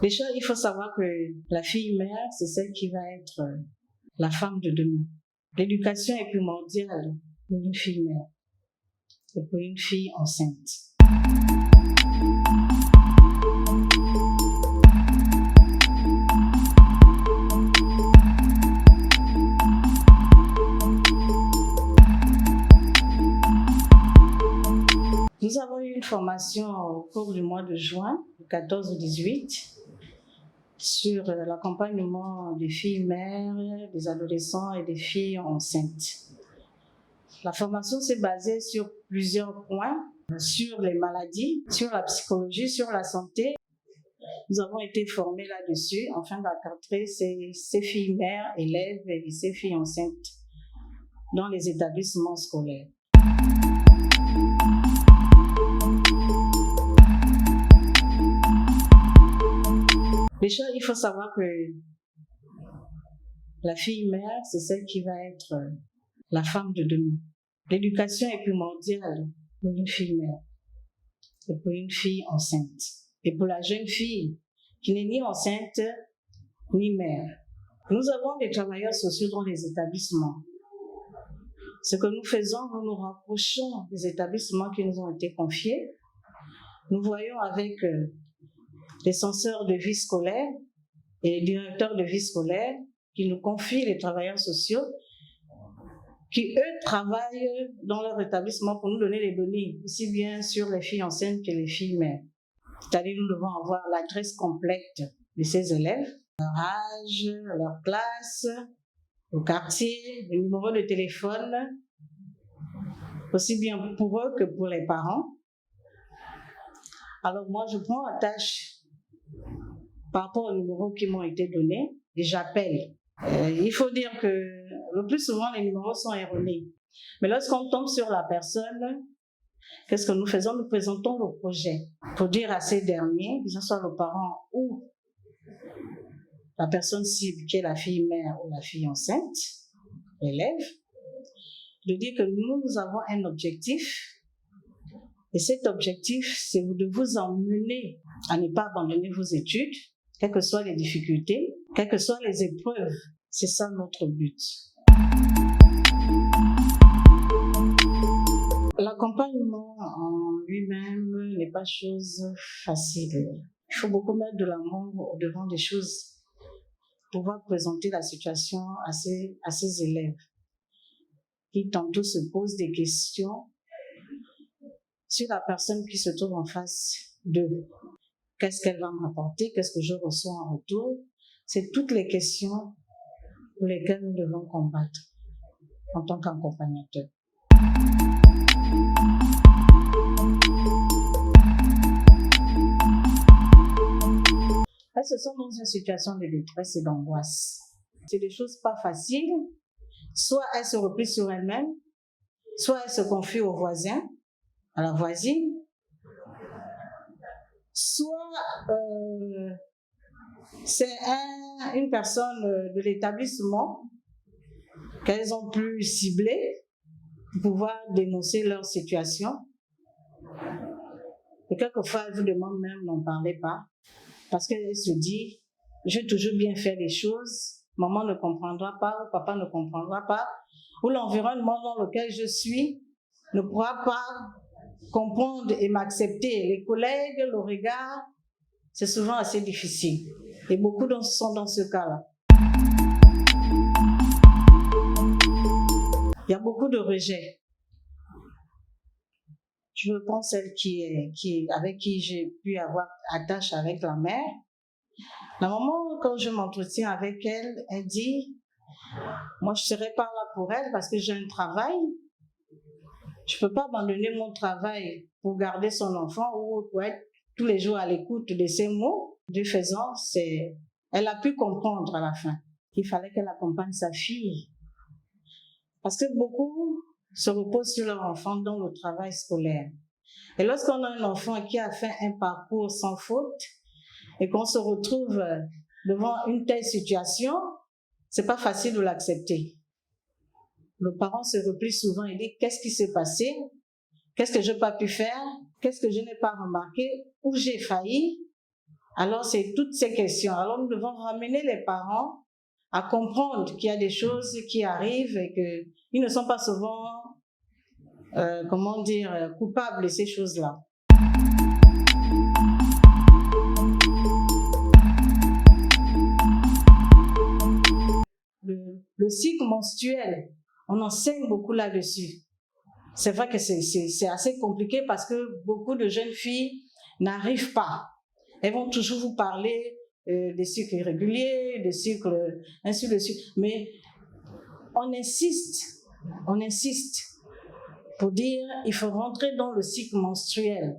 Déjà, il faut savoir que la fille mère, c'est celle qui va être la femme de demain. L'éducation est primordiale pour une fille mère et pour une fille enceinte. Nous avons eu une formation au cours du mois de juin, du 14 au 18, sur l'accompagnement des filles mères, des adolescents et des filles enceintes. La formation s'est basée sur plusieurs points, sur les maladies, sur la psychologie, sur la santé. Nous avons été formés là-dessus afin d'encadrer ces filles mères, élèves et ces filles enceintes dans les établissements scolaires. Déjà, il faut savoir que la fille mère, c'est celle qui va être la femme de demain. L'éducation est primordiale pour une fille mère et pour une fille enceinte. Et pour la jeune fille qui n'est ni enceinte ni mère. Nous avons des travailleurs sociaux dans les établissements. Ce que nous faisons, nous nous rapprochons des établissements qui nous ont été confiés. Nous voyons avec les censeurs de vie scolaire et les directeurs de vie scolaire qui nous confient les travailleurs sociaux qui, eux, travaillent dans leur établissement pour nous donner les données, aussi bien sur les filles enceintes que les filles mères. C'est-à-dire, nous devons avoir l'adresse complète de ces élèves, leur âge, leur classe, le quartier, le numéro de téléphone, aussi bien pour eux que pour les parents. Alors moi, je prends la tâche par rapport aux numéros qui m'ont été donnés et j'appelle. Il faut dire que le plus souvent, les numéros sont erronés. Mais lorsqu'on tombe sur la personne, qu'est-ce que nous faisons? Nous présentons le projet pour dire à ces derniers, que ce soit le parent ou la personne cible qui est la fille mère ou la fille enceinte, l'élève, de dire que nous avons un objectif et cet objectif, c'est de vous emmener à ne pas abandonner vos études, quelles que soient les difficultés, quelles que soient les épreuves. C'est ça notre but. L'accompagnement en lui-même n'est pas chose facile. Il faut beaucoup mettre de l'amour au devant des choses pour pouvoir présenter la situation à ces élèves qui tantôt se posent des questions sur la personne qui se trouve en face d'eux. Qu'est-ce qu'elle va m'apporter? Qu'est-ce que je reçois en retour? C'est toutes les questions pour lesquelles nous devons combattre en tant qu'accompagnateur. Elles se sont dans une situation de détresse et d'angoisse. C'est des choses pas faciles. Soit elles se replient sur elles-mêmes, soit elles se confient au voisin, à la voisine, soit c'est une personne de l'établissement qu'elles ont pu cibler pour pouvoir dénoncer leur situation. Et quelquefois, elles vous demandent même n'en parlez pas, parce qu'elles se disent, je vais toujours bien faire les choses, maman ne comprendra pas, ou papa ne comprendra pas, ou l'environnement dans lequel je suis ne pourra pas comprendre et m'accepter. Les collègues, le regard, c'est souvent assez difficile. Et beaucoup sont dans ce cas-là. Il y a beaucoup de rejet. Je pense celle avec qui j'ai pu avoir attache avec la mère. La maman, quand je m'entretiens avec elle, elle dit, moi je serai pas là pour elle parce que j'ai un travail. Je peux pas abandonner mon travail pour garder son enfant ou pour être tous les jours à l'écoute de ses mots. De faisant, elle a pu comprendre à la fin qu'il fallait qu'elle accompagne sa fille. Parce que beaucoup se reposent sur leur enfant dans le travail scolaire. Et lorsqu'on a un enfant qui a fait un parcours sans faute et qu'on se retrouve devant une telle situation, c'est pas facile de l'accepter. Le parent se replie souvent et dit qu'est-ce qui s'est passé? Qu'est-ce que je n'ai pas pu faire? Qu'est-ce que je n'ai pas remarqué? Où j'ai failli? Alors, c'est toutes ces questions. Alors, nous devons ramener les parents à comprendre qu'il y a des choses qui arrivent et qu'ils ne sont pas souvent, comment dire, coupables de ces choses-là. Le cycle menstruel, on enseigne beaucoup là-dessus. C'est vrai que c'est assez compliqué parce que beaucoup de jeunes filles n'arrivent pas. Elles vont toujours vous parler des cycles irréguliers, des cycles, ainsi de suite. Mais on insiste pour dire il faut rentrer dans le cycle menstruel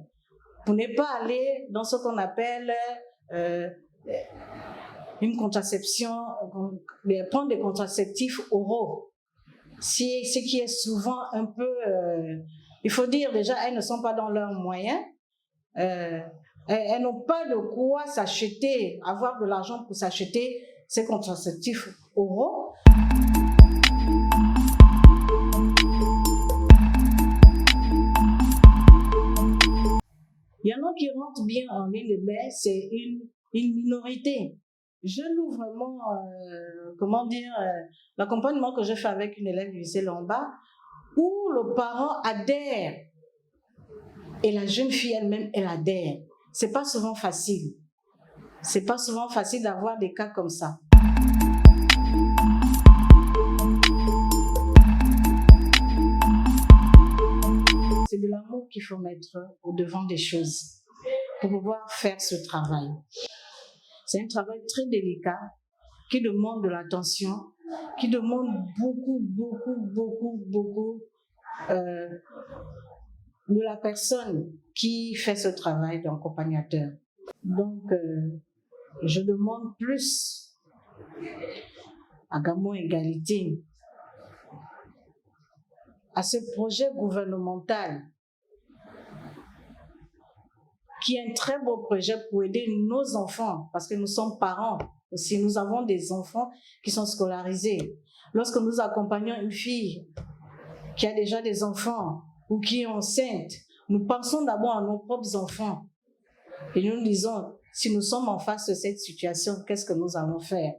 pour ne pas aller dans ce qu'on appelle une contraception, prendre des contraceptifs oraux. Ce qui est souvent un peu, il faut dire déjà, elles ne sont pas dans leurs moyens, elles n'ont pas de quoi s'acheter, avoir de l'argent pour s'acheter ces contraceptifs oraux. Il y en a qui rentrent bien en ligne, mais c'est une minorité. Je loue vraiment, comment dire, l'accompagnement que je fais avec une élève du lycée Lombard, où le parent adhère et la jeune fille elle-même, elle adhère. C'est pas souvent facile. C'est pas souvent facile d'avoir des cas comme ça. C'est de l'amour qu'il faut mettre au devant des choses pour pouvoir faire ce travail. C'est un travail très délicat qui demande de l'attention, qui demande beaucoup de la personne qui fait ce travail d'accompagnateur. Donc, je demande plus à Gamon Égalité, à ce projet gouvernemental qui est un très beau projet pour aider nos enfants, parce que nous sommes parents aussi, nous avons des enfants qui sont scolarisés. Lorsque nous accompagnons une fille qui a déjà des enfants ou qui est enceinte, nous pensons d'abord à nos propres enfants et nous nous disons, si nous sommes en face de cette situation, qu'est-ce que nous allons faire?